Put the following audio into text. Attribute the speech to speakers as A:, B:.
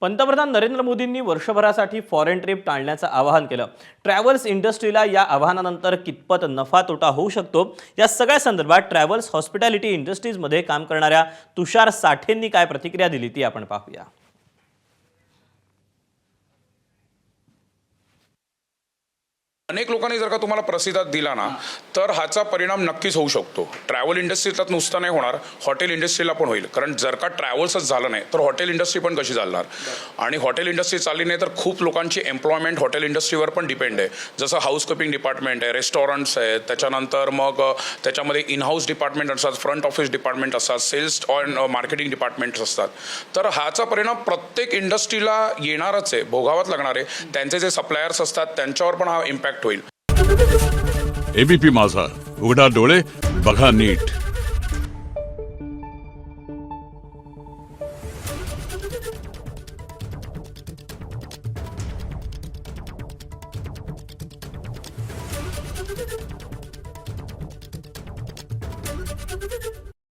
A: पंतप्रधान नरेंद्र मोदींनी वर्षभरासाठी फॉरेन ट्रिप टाळण्याचं आवाहन केलं। ट्रॅव्हल्स इंडस्ट्रीला या आवाहनानंतर कितपत नफा तोटा होऊ शकतो या सगळ्या संदर्भात ट्रॅव्हल्स हॉस्पिटॅलिटी इंडस्ट्रीजमध्ये काम करणाऱ्या तुषार साठेंनी काय प्रतिक्रिया दिली ती आपण पाहूया।
B: अनेक लोकांनी जर का तुम्हाला प्रतिसाद दिला ना तर ह्याचा परिणाम नक्कीच होऊ शकतो। ट्रॅव्हल इंडस्ट्रीला नुसतं नाही होणार, हॉटेल इंडस्ट्रीला पण होईल। कारण जर का ट्रॅव्हल्सच झालं नाही तर हॉटेल इंडस्ट्री पण कशी चालणार, आणि हॉटेल इंडस्ट्री चालली नाही तर खूप लोकांची एम्प्लॉयमेंट हॉटेल इंडस्ट्रीवर पण डिपेंड आहे। जसं हाऊसकीपिंग डिपार्टमेंट आहे, रेस्टॉरंट्स आहेत, त्याच्यानंतर मग त्याच्यामध्ये इन हाऊस डिपार्टमेंट असतात, फ्रंट ऑफिस डिपार्टमेंट असतात, सेल्स अँड मार्केटिंग डिपार्टमेंट्स असतात। तर ह्याचा परिणाम प्रत्येक इंडस्ट्रीला येणारच आहे, भोगावाच लागणार आहे। त्यांचे जे सप्लायर्स असतात त्यांच्यावर पण हा इम्पॅक्ट होईल।
C: एबीपी माझा, उघडा डोळे बघा नीट।